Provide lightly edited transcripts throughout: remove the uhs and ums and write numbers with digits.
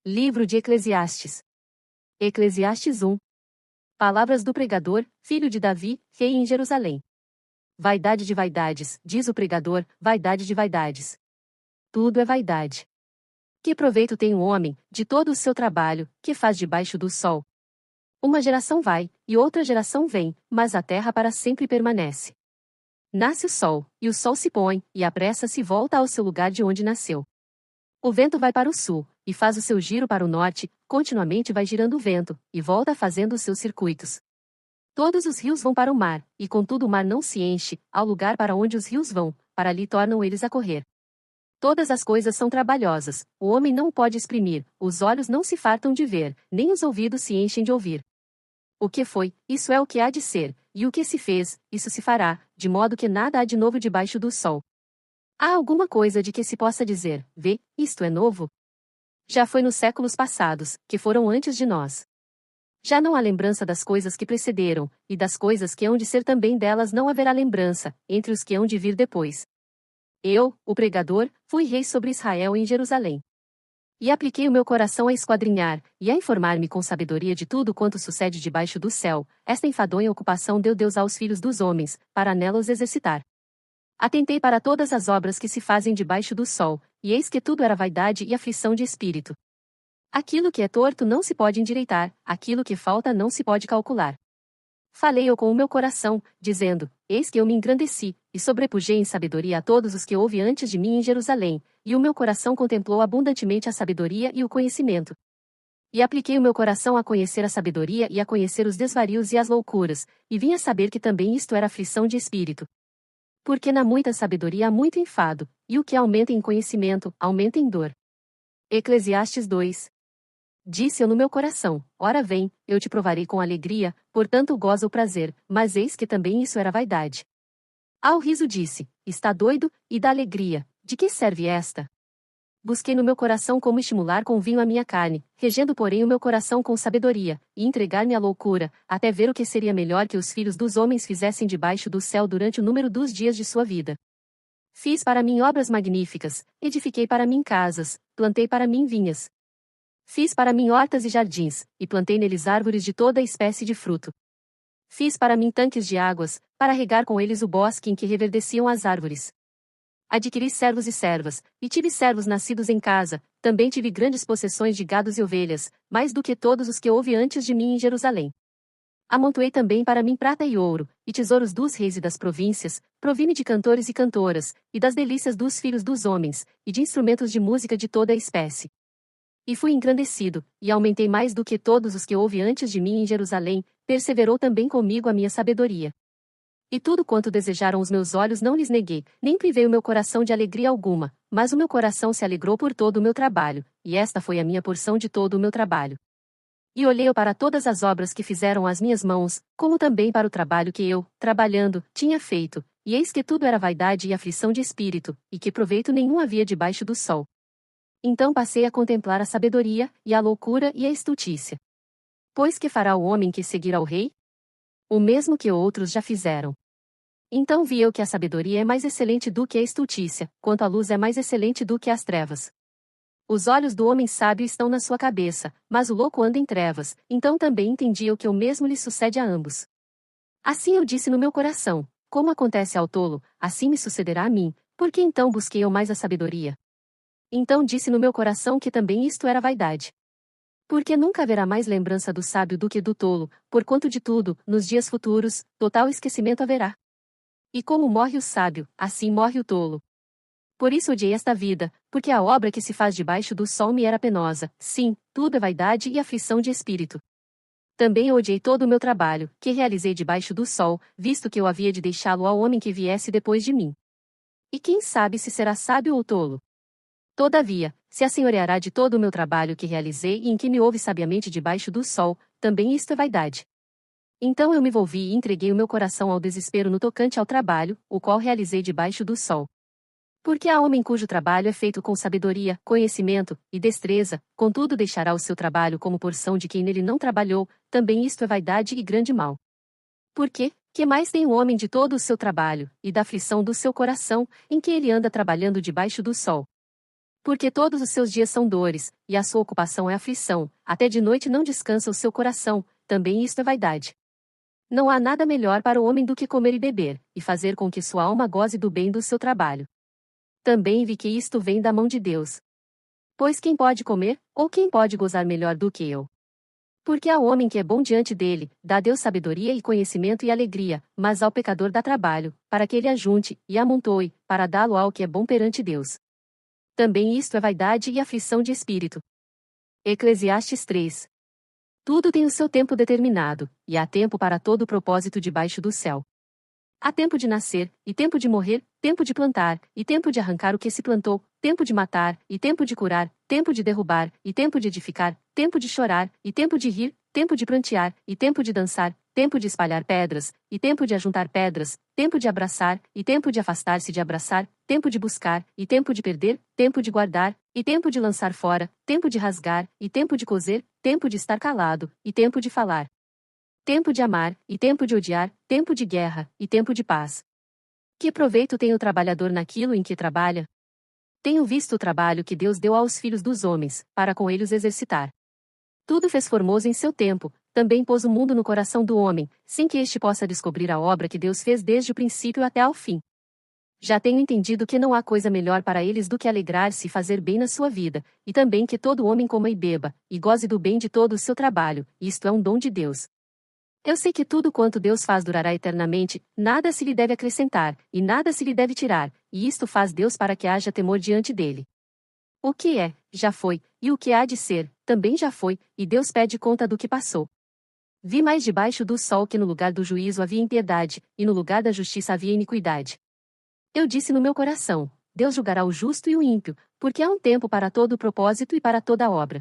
Livro de Eclesiastes. Eclesiastes 1. Palavras do pregador, filho de Davi, rei em Jerusalém. Vaidade de vaidades, diz o pregador, vaidade de vaidades. Tudo é vaidade. Que proveito tem o homem, de todo o seu trabalho, que faz debaixo do sol? Uma geração vai, e outra geração vem, mas a terra para sempre permanece. Nasce o sol, e o sol se põe, e apressa-se e volta ao seu lugar de onde nasceu. O vento vai para o sul, e faz o seu giro para o norte, continuamente vai girando o vento, e volta fazendo os seus circuitos. Todos os rios vão para o mar, e contudo o mar não se enche, ao lugar para onde os rios vão, para ali tornam eles a correr. Todas as coisas são trabalhosas, o homem não pode exprimir, os olhos não se fartam de ver, nem os ouvidos se enchem de ouvir. O que foi, isso é o que há de ser, e o que se fez, isso se fará, de modo que nada há de novo debaixo do sol. Há alguma coisa de que se possa dizer, vê, isto é novo? Já foi nos séculos passados, que foram antes de nós. Já não há lembrança das coisas que precederam, e das coisas que hão de ser também delas não haverá lembrança, entre os que hão de vir depois. Eu, o pregador, fui rei sobre Israel em Jerusalém. E apliquei o meu coração a esquadrinhar, e a informar-me com sabedoria de tudo quanto sucede debaixo do céu. Esta enfadonha ocupação deu Deus aos filhos dos homens, para nela os exercitar. Atentei para todas as obras que se fazem debaixo do sol, e eis que tudo era vaidade e aflição de espírito. Aquilo que é torto não se pode endireitar, aquilo que falta não se pode calcular. Falei eu com o meu coração, dizendo, eis que eu me engrandeci, e sobrepujei em sabedoria a todos os que houve antes de mim em Jerusalém, e o meu coração contemplou abundantemente a sabedoria e o conhecimento. E apliquei o meu coração a conhecer a sabedoria e a conhecer os desvarios e as loucuras, e vim a saber que também isto era aflição de espírito. Porque na muita sabedoria há muito enfado, e o que aumenta em conhecimento, aumenta em dor. Eclesiastes 2. Disse eu no meu coração, ora vem, eu te provarei com alegria, portanto goza o prazer, mas eis que também isso era vaidade. Ao riso disse, está doido, e da alegria, de que serve esta? Busquei no meu coração como estimular com vinho a minha carne, regendo porém o meu coração com sabedoria, e entregar-me à loucura, até ver o que seria melhor que os filhos dos homens fizessem debaixo do céu durante o número dos dias de sua vida. Fiz para mim obras magníficas, edifiquei para mim casas, plantei para mim vinhas. Fiz para mim hortas e jardins, e plantei neles árvores de toda espécie de fruto. Fiz para mim tanques de águas, para regar com eles o bosque em que reverdeciam as árvores. Adquiri servos e servas, e tive servos nascidos em casa, também tive grandes possessões de gados e ovelhas, mais do que todos os que houve antes de mim em Jerusalém. Amontoei também para mim prata e ouro, e tesouros dos reis e das províncias, provi-me de cantores e cantoras, e das delícias dos filhos dos homens, e de instrumentos de música de toda a espécie. E fui engrandecido, e aumentei mais do que todos os que houve antes de mim em Jerusalém, perseverou também comigo a minha sabedoria. E tudo quanto desejaram os meus olhos não lhes neguei, nem privei o meu coração de alegria alguma, mas o meu coração se alegrou por todo o meu trabalho, e esta foi a minha porção de todo o meu trabalho. E olhei eu para todas as obras que fizeram as minhas mãos, como também para o trabalho que eu, trabalhando, tinha feito, e eis que tudo era vaidade e aflição de espírito, e que proveito nenhum havia debaixo do sol. Então passei a contemplar a sabedoria, e a loucura e a estultícia. Pois que fará o homem que seguir ao rei? O mesmo que outros já fizeram. Então vi eu que a sabedoria é mais excelente do que a estultícia, quanto a luz é mais excelente do que as trevas. Os olhos do homem sábio estão na sua cabeça, mas o louco anda em trevas, então também entendi eu que o mesmo lhe sucede a ambos. Assim eu disse no meu coração, como acontece ao tolo, assim me sucederá a mim, porque então busquei eu mais a sabedoria. Então disse no meu coração que também isto era vaidade. Porque nunca haverá mais lembrança do sábio do que do tolo, porquanto de tudo, nos dias futuros, total esquecimento haverá. E como morre o sábio, assim morre o tolo. Por isso odiei esta vida, porque a obra que se faz debaixo do sol me era penosa, sim, tudo é vaidade e aflição de espírito. Também eu odiei todo o meu trabalho, que realizei debaixo do sol, visto que eu havia de deixá-lo ao homem que viesse depois de mim. E quem sabe se será sábio ou tolo? Todavia, se assenhoreará de todo o meu trabalho que realizei e em que me houve sabiamente debaixo do sol, também isto é vaidade. Então eu me volvi e entreguei o meu coração ao desespero no tocante ao trabalho, o qual realizei debaixo do sol. Porque há homem cujo trabalho é feito com sabedoria, conhecimento e destreza, contudo deixará o seu trabalho como porção de quem nele não trabalhou, também isto é vaidade e grande mal. Porque, que mais tem o homem de todo o seu trabalho, e da aflição do seu coração, em que ele anda trabalhando debaixo do sol? Porque todos os seus dias são dores, e a sua ocupação é aflição, até de noite não descansa o seu coração, também isto é vaidade. Não há nada melhor para o homem do que comer e beber, e fazer com que sua alma goze do bem do seu trabalho. Também vi que isto vem da mão de Deus. Pois quem pode comer, ou quem pode gozar melhor do que eu? Porque ao homem que é bom diante dele, dá Deus sabedoria e conhecimento e alegria, mas ao pecador dá trabalho, para que ele ajunte, e amontoe, para dá-lo ao que é bom perante Deus. Também isto é vaidade e aflição de espírito. Eclesiastes 3. Tudo tem o seu tempo determinado, e há tempo para todo o propósito debaixo do céu. Há tempo de nascer, e tempo de morrer, tempo de plantar, e tempo de arrancar o que se plantou, tempo de matar, e tempo de curar, tempo de derrubar, e tempo de edificar, tempo de chorar, e tempo de rir, tempo de prantear, e tempo de dançar, tempo de espalhar pedras, e tempo de ajuntar pedras, tempo de abraçar, e tempo de afastar-se de abraçar, tempo de buscar, e tempo de perder, tempo de guardar, e tempo de lançar fora, tempo de rasgar, e tempo de coser, tempo de estar calado, e tempo de falar. Tempo de amar, e tempo de odiar, tempo de guerra, e tempo de paz. Que proveito tem o trabalhador naquilo em que trabalha? Tenho visto o trabalho que Deus deu aos filhos dos homens, para com eles exercitar. Tudo fez formoso em seu tempo, também pôs o mundo no coração do homem, sem que este possa descobrir a obra que Deus fez desde o princípio até ao fim. Já tenho entendido que não há coisa melhor para eles do que alegrar-se e fazer bem na sua vida, e também que todo homem coma e beba, e goze do bem de todo o seu trabalho, isto é um dom de Deus. Eu sei que tudo quanto Deus faz durará eternamente, nada se lhe deve acrescentar, e nada se lhe deve tirar, e isto faz Deus para que haja temor diante dele. O que é, já foi, e o que há de ser, também já foi, e Deus pede conta do que passou. Vi mais debaixo do sol que no lugar do juízo havia impiedade, e no lugar da justiça havia iniquidade. Eu disse no meu coração: Deus julgará o justo e o ímpio, porque há um tempo para todo o propósito e para toda obra.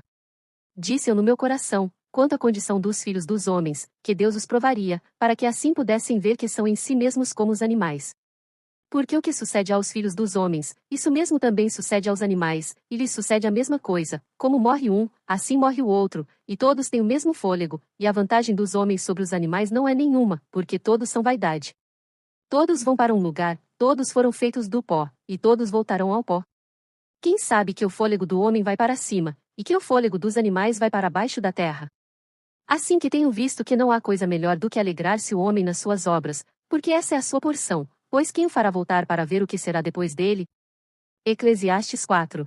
Disse eu no meu coração: quanto à condição dos filhos dos homens, que Deus os provaria, para que assim pudessem ver que são em si mesmos como os animais. Porque o que sucede aos filhos dos homens, isso mesmo também sucede aos animais, e lhes sucede a mesma coisa, como morre um, assim morre o outro, e todos têm o mesmo fôlego, e a vantagem dos homens sobre os animais não é nenhuma, porque todos são vaidade. Todos vão para um lugar, todos foram feitos do pó, e todos voltarão ao pó. Quem sabe que o fôlego do homem vai para cima, e que o fôlego dos animais vai para baixo da terra? Assim que tenho visto que não há coisa melhor do que alegrar-se o homem nas suas obras, porque essa é a sua porção, pois quem o fará voltar para ver o que será depois dele? Eclesiastes 4.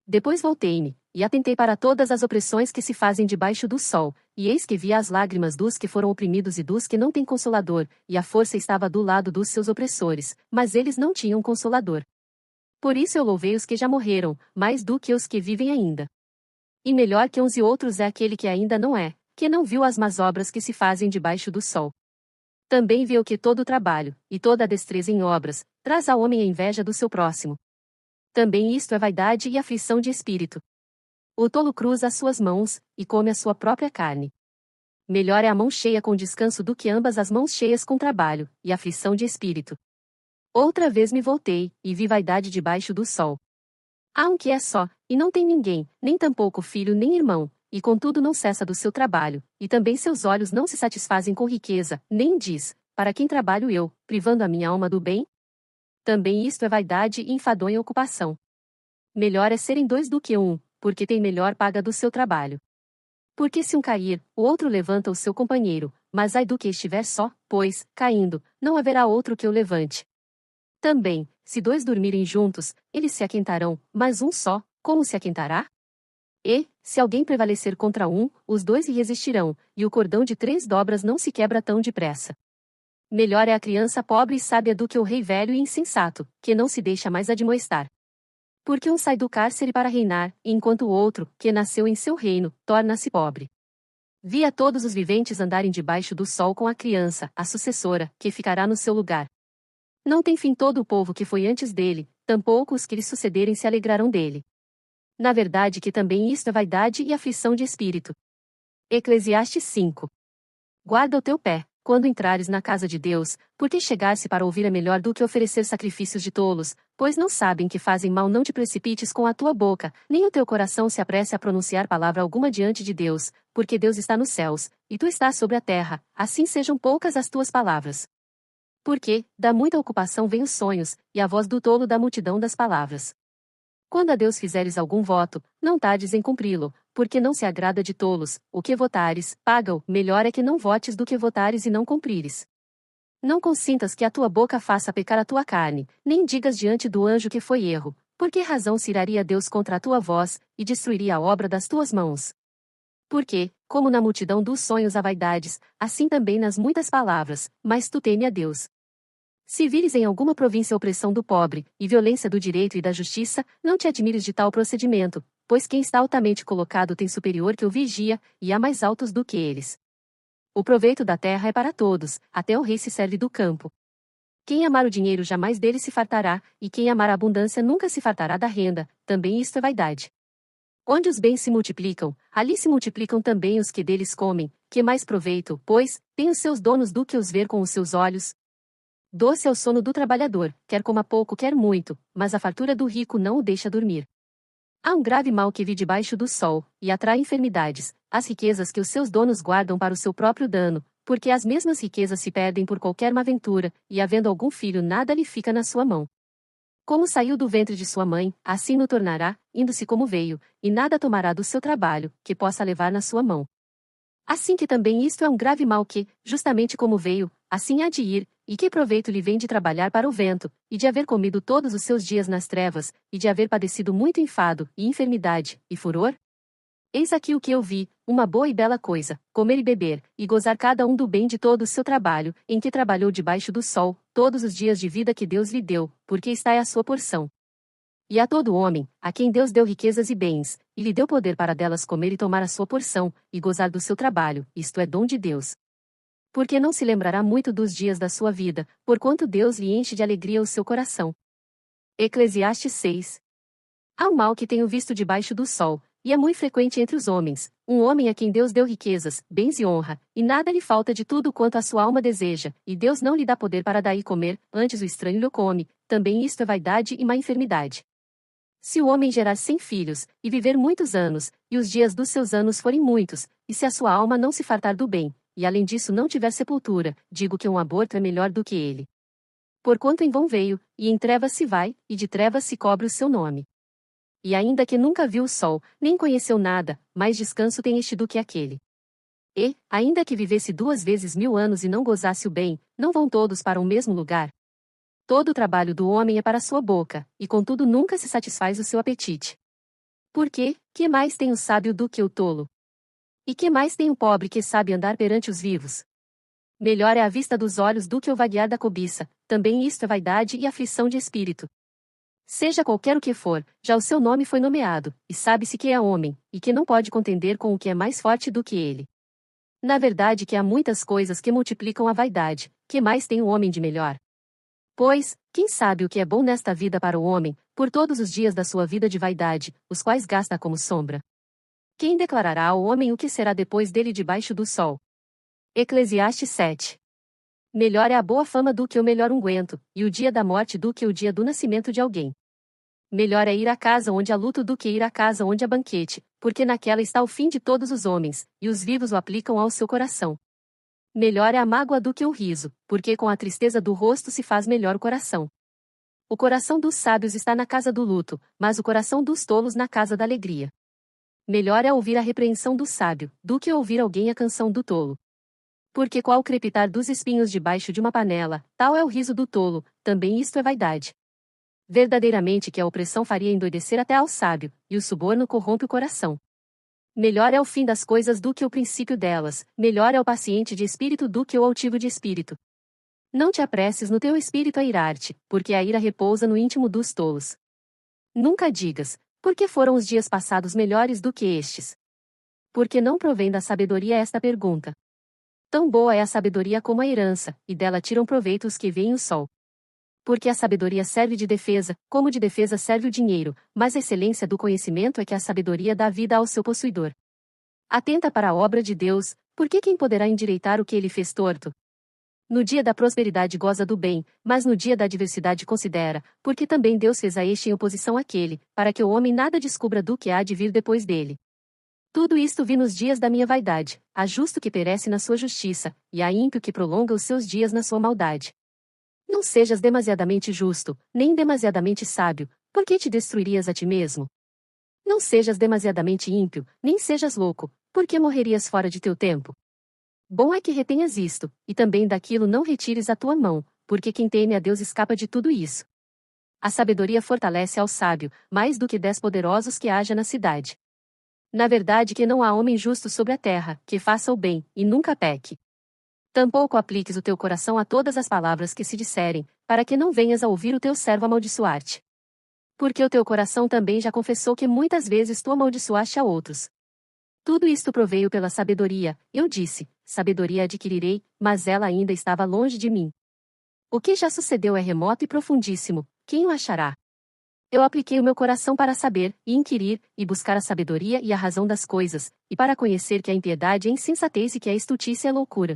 Depois voltei-me, e atentei para todas as opressões que se fazem debaixo do sol, e eis que vi as lágrimas dos que foram oprimidos e dos que não têm consolador, e a força estava do lado dos seus opressores, mas eles não tinham consolador. Por isso eu louvei os que já morreram, mais do que os que vivem ainda. E melhor que uns e outros é aquele que ainda não é, que não viu as más obras que se fazem debaixo do sol. Também viu que todo o trabalho, e toda a destreza em obras, traz ao homem a inveja do seu próximo. Também isto é vaidade e aflição de espírito. O tolo cruza as suas mãos, e come a sua própria carne. Melhor é a mão cheia com descanso do que ambas as mãos cheias com trabalho, e aflição de espírito. Outra vez me voltei, e vi vaidade debaixo do sol. Há um que é só, e não tem ninguém, nem tampouco filho nem irmão, e contudo não cessa do seu trabalho, e também seus olhos não se satisfazem com riqueza, nem diz: para quem trabalho eu, privando a minha alma do bem? Também isto é vaidade e enfadonha ocupação. Melhor é serem dois do que um, porque tem melhor paga do seu trabalho. Porque se um cair, o outro levanta o seu companheiro, mas ai do que estiver só, pois, caindo, não haverá outro que o levante. Também, se dois dormirem juntos, eles se aquentarão, mas um só, como se aquentará? E, se alguém prevalecer contra um, os dois lhe resistirão, e o cordão de 3 dobras não se quebra tão depressa. Melhor é a criança pobre e sábia do que o rei velho e insensato, que não se deixa mais admoestar. Porque um sai do cárcere para reinar, enquanto o outro, que nasceu em seu reino, torna-se pobre. Vi a todos os viventes andarem debaixo do sol com a criança, a sucessora, que ficará no seu lugar. Não tem fim todo o povo que foi antes dele, tampouco os que lhe sucederem se alegrarão dele. Na verdade que também isto é vaidade e aflição de espírito. Eclesiastes 5. Guarda o teu pé, quando entrares na casa de Deus, porque chegar-se para ouvir é melhor do que oferecer sacrifícios de tolos, pois não sabem que fazem mal. Não te precipites com a tua boca, nem o teu coração se apresse a pronunciar palavra alguma diante de Deus, porque Deus está nos céus, e tu estás sobre a terra, assim sejam poucas as tuas palavras. Porque, da muita ocupação vêm os sonhos, e a voz do tolo da multidão das palavras. Quando a Deus fizeres algum voto, não tardes em cumpri-lo, porque não se agrada de tolos. O que votares, paga-o. Melhor é que não votes do que votares e não cumprires. Não consintas que a tua boca faça pecar a tua carne, nem digas diante do anjo que foi erro. Por que razão se iraria Deus contra a tua voz, e destruiria a obra das tuas mãos? Porque, como na multidão dos sonhos há vaidades, assim também nas muitas palavras, mas tu teme a Deus. Se vires em alguma província opressão do pobre, e violência do direito e da justiça, não te admires de tal procedimento, pois quem está altamente colocado tem superior que o vigia, e há mais altos do que eles. O proveito da terra é para todos, até o rei se serve do campo. Quem amar o dinheiro jamais dele se fartará, e quem amar a abundância nunca se fartará da renda, também isto é vaidade. Onde os bens se multiplicam, ali se multiplicam também os que deles comem, que mais proveito, pois, tem os seus donos do que os ver com os seus olhos. Doce é o sono do trabalhador, quer coma pouco quer muito, mas a fartura do rico não o deixa dormir. Há um grave mal que vi debaixo do sol, e atrai enfermidades, as riquezas que os seus donos guardam para o seu próprio dano, porque as mesmas riquezas se perdem por qualquer má ventura, e havendo algum filho nada lhe fica na sua mão. Como saiu do ventre de sua mãe, assim no tornará, indo-se como veio, e nada tomará do seu trabalho, que possa levar na sua mão. Assim que também isto é um grave mal que, justamente como veio, assim há de ir, e que proveito lhe vem de trabalhar para o vento, e de haver comido todos os seus dias nas trevas, e de haver padecido muito enfado, e enfermidade, e furor? Eis aqui o que eu vi, uma boa e bela coisa, comer e beber, e gozar cada um do bem de todo o seu trabalho, em que trabalhou debaixo do sol, todos os dias de vida que Deus lhe deu, porque esta é a sua porção. E a todo homem, a quem Deus deu riquezas e bens, e lhe deu poder para delas comer e tomar a sua porção, e gozar do seu trabalho, isto é dom de Deus. Porque não se lembrará muito dos dias da sua vida, porquanto Deus lhe enche de alegria o seu coração. Eclesiastes 6. Há um mal que tenho visto debaixo do sol, e é muito frequente entre os homens, um homem a quem Deus deu riquezas, bens e honra, e nada lhe falta de tudo quanto a sua alma deseja, e Deus não lhe dá poder para daí comer, antes o estranho lhe come, também isto é vaidade e má enfermidade. Se o homem gerar 100 filhos, e viver muitos anos, e os dias dos seus anos forem muitos, e se a sua alma não se fartar do bem, e além disso não tiver sepultura, digo que um aborto é melhor do que ele. Porquanto em vão veio, e em trevas se vai, e de trevas se cobre o seu nome. E ainda que nunca viu o sol, nem conheceu nada, mais descanso tem este do que aquele. E, ainda que vivesse 2 vezes 1000 anos e não gozasse o bem, não vão todos para o mesmo lugar? Todo o trabalho do homem é para sua boca, e contudo nunca se satisfaz o seu apetite. Porque, que mais tem o sábio do que o tolo? E que mais tem o pobre que sabe andar perante os vivos? Melhor é a vista dos olhos do que o vaguear da cobiça, também isto é vaidade e aflição de espírito. Seja qualquer o que for, já o seu nome foi nomeado, e sabe-se que é homem, e que não pode contender com o que é mais forte do que ele. Na verdade que há muitas coisas que multiplicam a vaidade, que mais tem o homem de melhor? Pois, quem sabe o que é bom nesta vida para o homem, por todos os dias da sua vida de vaidade, os quais gasta como sombra? Quem declarará ao homem o que será depois dele debaixo do sol? Eclesiastes 7. Melhor é a boa fama do que o melhor unguento, e o dia da morte do que o dia do nascimento de alguém. Melhor é ir à casa onde há luto do que ir à casa onde há banquete, porque naquela está o fim de todos os homens, e os vivos o aplicam ao seu coração. Melhor é a mágoa do que o riso, porque com a tristeza do rosto se faz melhor o coração. O coração dos sábios está na casa do luto, mas o coração dos tolos na casa da alegria. Melhor é ouvir a repreensão do sábio, do que ouvir alguém a canção do tolo. Porque qual o crepitar dos espinhos debaixo de uma panela, tal é o riso do tolo, também isto é vaidade. Verdadeiramente que a opressão faria endoidecer até ao sábio, e o suborno corrompe o coração. Melhor é o fim das coisas do que o princípio delas, melhor é o paciente de espírito do que o altivo de espírito. Não te apresses no teu espírito a irar-te, porque a ira repousa no íntimo dos tolos. Nunca digas, porque foram os dias passados melhores do que estes? Porque não provém da sabedoria esta pergunta. Tão boa é a sabedoria como a herança, e dela tiram proveito os que veem o sol. Porque a sabedoria serve de defesa, como de defesa serve o dinheiro, mas a excelência do conhecimento é que a sabedoria dá vida ao seu possuidor. Atenta para a obra de Deus, porque quem poderá endireitar o que ele fez torto? No dia da prosperidade goza do bem, mas no dia da adversidade considera, porque também Deus fez a este em oposição àquele, para que o homem nada descubra do que há de vir depois dele. Tudo isto vi nos dias da minha vaidade, há justo que perece na sua justiça, e há ímpio que prolonga os seus dias na sua maldade. Não sejas demasiadamente justo, nem demasiadamente sábio, Por que te destruirias a ti mesmo? Não sejas demasiadamente ímpio, nem sejas louco, porque morrerias fora de teu tempo. Bom é que retenhas isto, e também daquilo não retires a tua mão, porque quem teme a Deus escapa de tudo isso. A sabedoria fortalece ao sábio, mais do que 10 poderosos que haja na cidade. Na verdade que não há homem justo sobre a terra, que faça o bem, e nunca peque. Tampouco apliques o teu coração a todas as palavras que se disserem, para que não venhas a ouvir o teu servo amaldiçoar-te. Porque o teu coração também já confessou que muitas vezes tu amaldiçoaste a outros. Tudo isto proveio pela sabedoria, eu disse, sabedoria adquirirei, mas ela ainda estava longe de mim. O que já sucedeu é remoto e profundíssimo, quem o achará? Eu apliquei o meu coração para saber, e inquirir, e buscar a sabedoria e a razão das coisas, e para conhecer que a impiedade é insensatez e que a estultícia é loucura.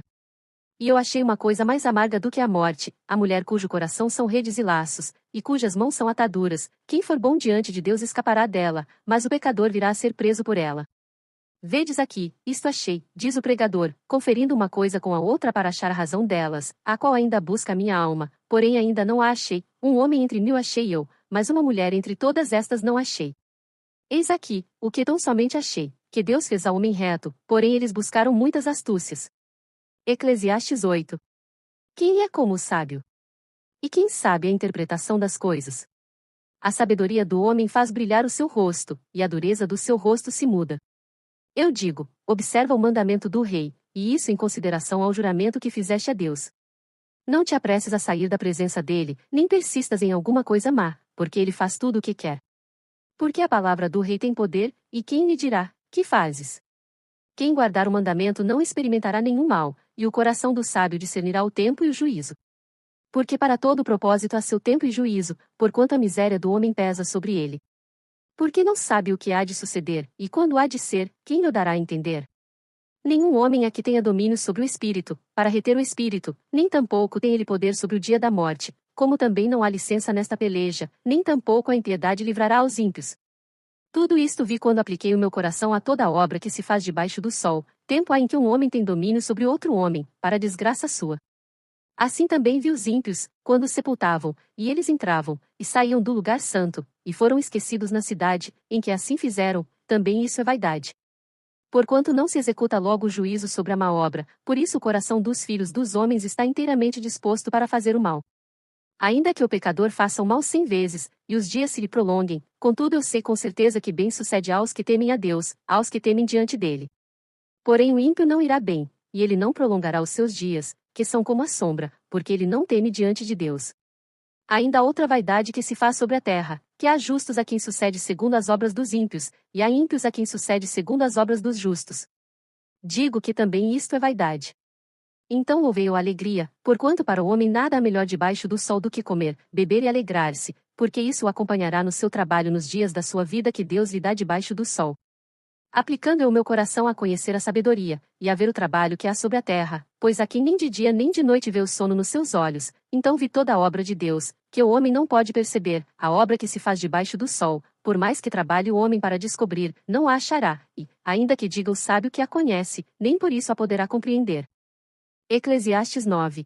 E eu achei uma coisa mais amarga do que a morte, a mulher cujo coração são redes e laços, e cujas mãos são ataduras, quem for bom diante de Deus escapará dela, mas o pecador virá a ser preso por ela. Vedes aqui, isto achei, diz o pregador, conferindo uma coisa com a outra para achar a razão delas, a qual ainda busca a minha alma, porém ainda não a achei, um homem entre 1000 achei eu, mas uma mulher entre todas estas não achei. Eis aqui, o que tão somente achei, que Deus fez ao homem reto, porém eles buscaram muitas astúcias. Eclesiastes 8. Quem é como o sábio? E quem sabe a interpretação das coisas? A sabedoria do homem faz brilhar o seu rosto, e a dureza do seu rosto se muda. Eu digo, observa o mandamento do rei, e isso em consideração ao juramento que fizeste a Deus. Não te apresses a sair da presença dele, nem persistas em alguma coisa má, porque ele faz tudo o que quer. Porque a palavra do rei tem poder, e quem lhe dirá, que fazes? Quem guardar o mandamento não experimentará nenhum mal, e o coração do sábio discernirá o tempo e o juízo. Porque para todo propósito há seu tempo e juízo, porquanto a miséria do homem pesa sobre ele. Porque não sabe o que há de suceder, e quando há de ser, quem lhe dará a entender? Nenhum homem aqui tenha domínio sobre o espírito, para reter o espírito, nem tampouco tem ele poder sobre o dia da morte, como também não há licença nesta peleja, nem tampouco a impiedade livrará aos ímpios. Tudo isto vi quando apliquei o meu coração a toda a obra que se faz debaixo do sol, tempo há em que um homem tem domínio sobre outro homem, para desgraça sua. Assim também vi os ímpios, quando sepultavam, e eles entravam, e saíam do lugar santo, e foram esquecidos na cidade, em que assim fizeram, também isso é vaidade. Porquanto não se executa logo o juízo sobre a má obra, por isso o coração dos filhos dos homens está inteiramente disposto para fazer o mal. Ainda que o pecador faça o mal 100 vezes, e os dias se lhe prolonguem, contudo eu sei com certeza que bem sucede aos que temem a Deus, aos que temem diante dele. Porém o ímpio não irá bem, e ele não prolongará os seus dias, que são como a sombra, porque ele não teme diante de Deus. Ainda há outra vaidade que se faz sobre a terra, que há justos a quem sucede segundo as obras dos ímpios, e há ímpios a quem sucede segundo as obras dos justos. Digo que também isto é vaidade. Então louvei-o a alegria, porquanto para o homem nada há melhor debaixo do sol do que comer, beber e alegrar-se, porque isso o acompanhará no seu trabalho nos dias da sua vida que Deus lhe dá debaixo do sol. Aplicando eu o meu coração a conhecer a sabedoria, e a ver o trabalho que há sobre a terra, pois aqui nem de dia nem de noite vê o sono nos seus olhos, então vi toda a obra de Deus, que o homem não pode perceber, a obra que se faz debaixo do sol, por mais que trabalhe o homem para descobrir, não a achará, e, ainda que diga o sábio que a conhece, nem por isso a poderá compreender. Eclesiastes 9.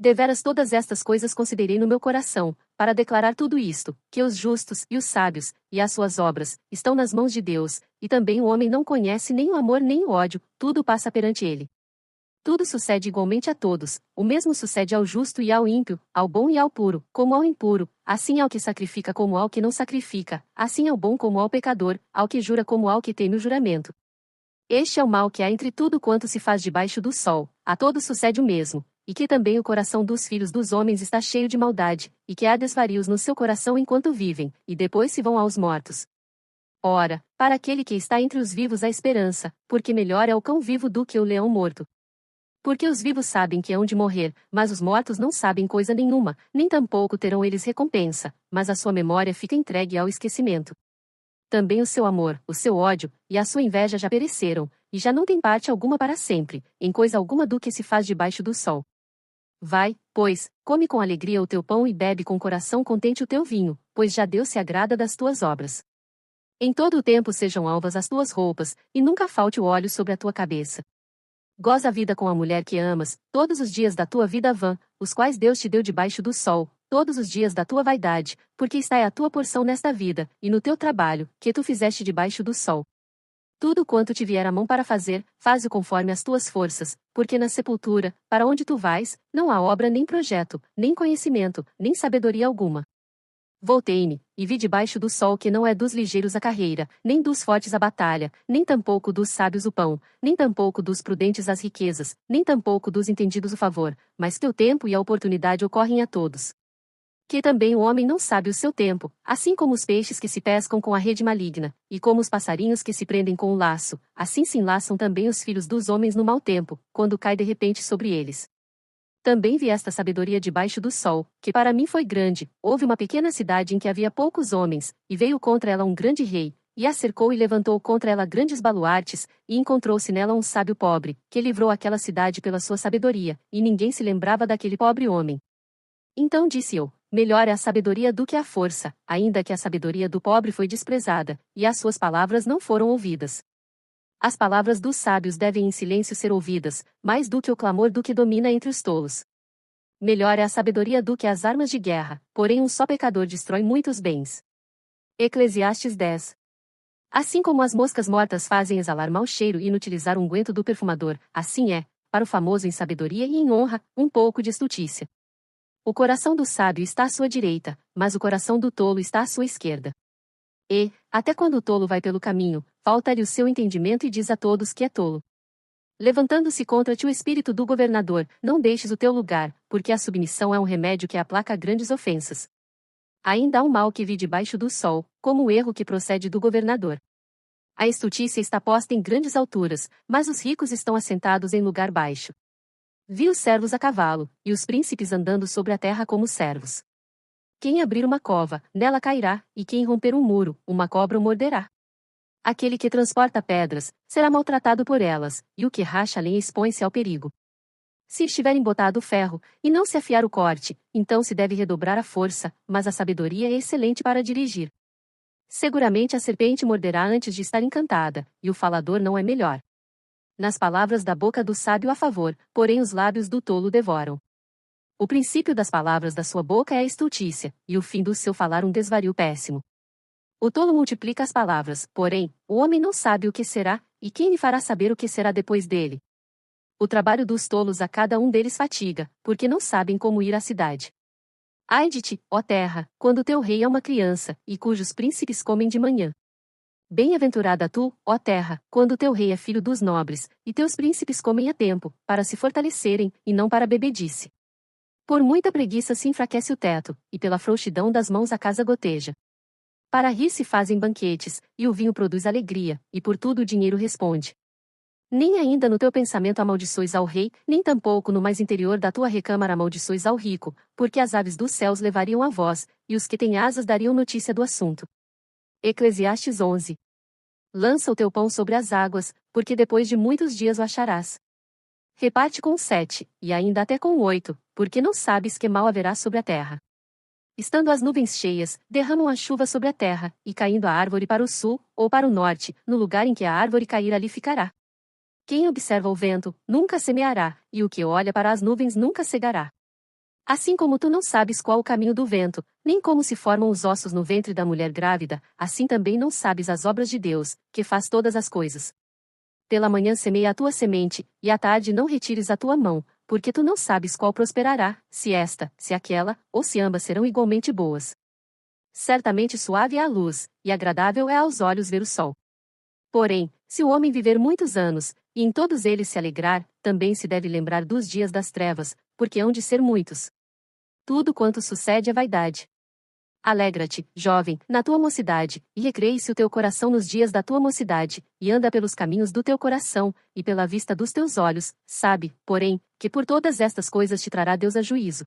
Deveras todas estas coisas considerei no meu coração, para declarar tudo isto, que os justos, e os sábios, e as suas obras, estão nas mãos de Deus, e também o homem não conhece nem o amor nem o ódio, tudo passa perante ele. Tudo sucede igualmente a todos, o mesmo sucede ao justo e ao ímpio, ao bom e ao puro, como ao impuro, assim ao que sacrifica como ao que não sacrifica, assim ao bom como ao pecador, ao que jura como ao que teme o juramento. Este é o mal que há entre tudo quanto se faz debaixo do sol, a todos sucede o mesmo, e que também o coração dos filhos dos homens está cheio de maldade, e que há desvarios no seu coração enquanto vivem, e depois se vão aos mortos. Ora, para aquele que está entre os vivos há esperança, porque melhor é o cão vivo do que o leão morto. Porque os vivos sabem que hão de morrer, mas os mortos não sabem coisa nenhuma, nem tampouco terão eles recompensa, mas a sua memória fica entregue ao esquecimento. Também o seu amor, o seu ódio, e a sua inveja já pereceram, e já não tem parte alguma para sempre, em coisa alguma do que se faz debaixo do sol. Vai, pois, come com alegria o teu pão e bebe com coração contente o teu vinho, pois já Deus se agrada das tuas obras. Em todo o tempo sejam alvas as tuas roupas, e nunca falte o óleo sobre a tua cabeça. Goza a vida com a mulher que amas, todos os dias da tua vida vã, os quais Deus te deu debaixo do sol, todos os dias da tua vaidade, porque está é a tua porção nesta vida, e no teu trabalho, que tu fizeste debaixo do sol. Tudo quanto te vier a mão para fazer, faze-o conforme as tuas forças, porque na sepultura, para onde tu vais, não há obra nem projeto, nem conhecimento, nem sabedoria alguma. Voltei-me, e vi debaixo do sol que não é dos ligeiros a carreira, nem dos fortes a batalha, nem tampouco dos sábios o pão, nem tampouco dos prudentes as riquezas, nem tampouco dos entendidos o favor, mas que o tempo e a oportunidade ocorrem a todos. Que também o homem não sabe o seu tempo, assim como os peixes que se pescam com a rede maligna, e como os passarinhos que se prendem com o laço, assim se enlaçam também os filhos dos homens no mau tempo, quando cai de repente sobre eles. Também vi esta sabedoria debaixo do sol, que para mim foi grande. Houve uma pequena cidade em que havia poucos homens, e veio contra ela um grande rei, e a cercou e levantou contra ela grandes baluartes, e encontrou-se nela um sábio pobre, que livrou aquela cidade pela sua sabedoria, e ninguém se lembrava daquele pobre homem. Então disse eu: melhor é a sabedoria do que a força, ainda que a sabedoria do pobre foi desprezada, e as suas palavras não foram ouvidas. As palavras dos sábios devem em silêncio ser ouvidas, mais do que o clamor do que domina entre os tolos. Melhor é a sabedoria do que as armas de guerra, porém um só pecador destrói muitos bens. Eclesiastes 10. Assim como as moscas mortas fazem exalar mau cheiro e inutilizar o unguento do perfumador, assim é, para o famoso em sabedoria e em honra, um pouco de estultícia. O coração do sábio está à sua direita, mas o coração do tolo está à sua esquerda. E, até quando o tolo vai pelo caminho, falta-lhe o seu entendimento e diz a todos que é tolo. Levantando-se contra ti o espírito do governador, não deixes o teu lugar, porque a submissão é um remédio que aplaca grandes ofensas. Ainda há um mal que vi debaixo do sol, como o erro que procede do governador. A estultícia está posta em grandes alturas, mas os ricos estão assentados em lugar baixo. Vi os servos a cavalo, e os príncipes andando sobre a terra como servos. Quem abrir uma cova, nela cairá, e quem romper um muro, uma cobra o morderá. Aquele que transporta pedras, será maltratado por elas, e o que racha a lenha expõe-se ao perigo. Se estiver embotado o ferro, e não se afiar o corte, então se deve redobrar a força, mas a sabedoria é excelente para dirigir. Seguramente a serpente morderá antes de estar encantada, e o falador não é melhor. Nas palavras da boca do sábio há favor, porém os lábios do tolo devoram. O princípio das palavras da sua boca é a estultícia, e o fim do seu falar um desvario péssimo. O tolo multiplica as palavras, porém, o homem não sabe o que será, e quem lhe fará saber o que será depois dele? O trabalho dos tolos a cada um deles fatiga, porque não sabem como ir à cidade. Ai de ti, ó terra, quando teu rei é uma criança, e cujos príncipes comem de manhã. Bem-aventurada tu, ó terra, quando teu rei é filho dos nobres, e teus príncipes comem a tempo, para se fortalecerem, e não para bebedice. Por muita preguiça se enfraquece o teto, e pela frouxidão das mãos a casa goteja. Para rir se fazem banquetes, e o vinho produz alegria, e por tudo o dinheiro responde. Nem ainda no teu pensamento amaldiçoes ao rei, nem tampouco no mais interior da tua recâmara amaldiçoes ao rico, porque as aves dos céus levariam a voz, e os que têm asas dariam notícia do assunto. Eclesiastes 11. Lança o teu pão sobre as águas, porque depois de muitos dias o acharás. Reparte com 7, e ainda até com 8, porque não sabes que mal haverá sobre a terra. Estando as nuvens cheias, derramam a chuva sobre a terra, e caindo a árvore para o sul, ou para o norte, no lugar em que a árvore cair ali ficará. Quem observa o vento, nunca semeará, e o que olha para as nuvens nunca cegará. Assim como tu não sabes qual o caminho do vento, nem como se formam os ossos no ventre da mulher grávida, assim também não sabes as obras de Deus, que faz todas as coisas. Pela manhã semeia a tua semente, e à tarde não retires a tua mão, porque tu não sabes qual prosperará, se esta, se aquela, ou se ambas serão igualmente boas. Certamente suave é a luz, e agradável é aos olhos ver o sol. Porém, se o homem viver muitos anos, e em todos eles se alegrar, também se deve lembrar dos dias das trevas, porque hão de ser muitos. Tudo quanto sucede é vaidade. Alegra-te, jovem, na tua mocidade, e recreie-se o teu coração nos dias da tua mocidade, e anda pelos caminhos do teu coração, e pela vista dos teus olhos, sabe, porém, que por todas estas coisas te trará Deus a juízo.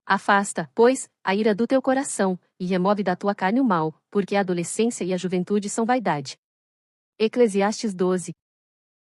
Afasta, pois, a ira do teu coração, e remove da tua carne o mal, porque a adolescência e a juventude são vaidade. Eclesiastes 12.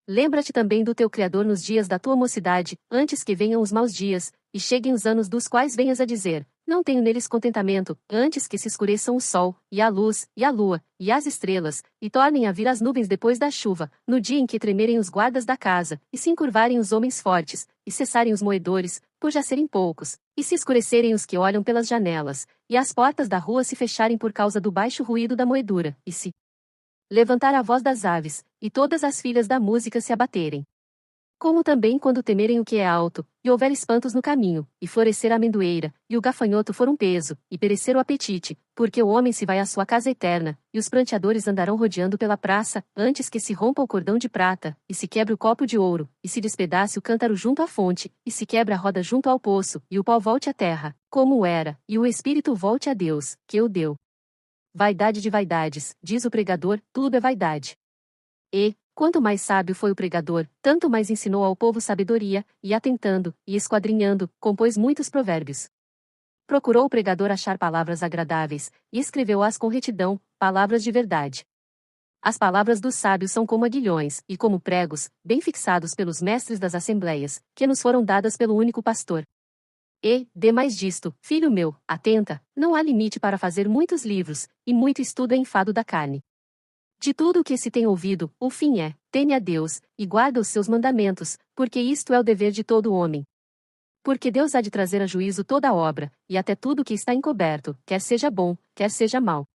Lembra-te também do teu Criador nos dias da tua mocidade, antes que venham os maus dias, e cheguem os anos dos quais venhas a dizer: não tenho neles contentamento, antes que se escureçam o sol, e a luz, e a lua, e as estrelas, e tornem a vir as nuvens depois da chuva, no dia em que tremerem os guardas da casa, e se encurvarem os homens fortes, e cessarem os moedores, por já serem poucos, e se escurecerem os que olham pelas janelas, e as portas da rua se fecharem por causa do baixo ruído da moedura, e se levantar a voz das aves, e todas as filhas da música se abaterem. Como também quando temerem o que é alto, e houver espantos no caminho, e florescer a amendoeira, e o gafanhoto for um peso, e perecer o apetite, porque o homem se vai à sua casa eterna, e os pranteadores andarão rodeando pela praça, antes que se rompa o cordão de prata, e se quebre o copo de ouro, e se despedace o cântaro junto à fonte, e se quebra a roda junto ao poço, e o pó volte à terra, como era, e o espírito volte a Deus, que o deu. Vaidade de vaidades, diz o pregador, tudo é vaidade. E, quanto mais sábio foi o pregador, tanto mais ensinou ao povo sabedoria, e atentando, e esquadrinhando, compôs muitos provérbios. Procurou o pregador achar palavras agradáveis, e escreveu-as com retidão, palavras de verdade. As palavras dos sábios são como aguilhões, e como pregos, bem fixados pelos mestres das assembleias, que nos foram dadas pelo único pastor. E, demais disto, filho meu, atenta, não há limite para fazer muitos livros, e muito estudo é enfado da carne. De tudo o que se tem ouvido, o fim é, teme a Deus, e guarda os seus mandamentos, porque isto é o dever de todo homem. Porque Deus há de trazer a juízo toda obra, e até tudo que está encoberto, quer seja bom, quer seja mau.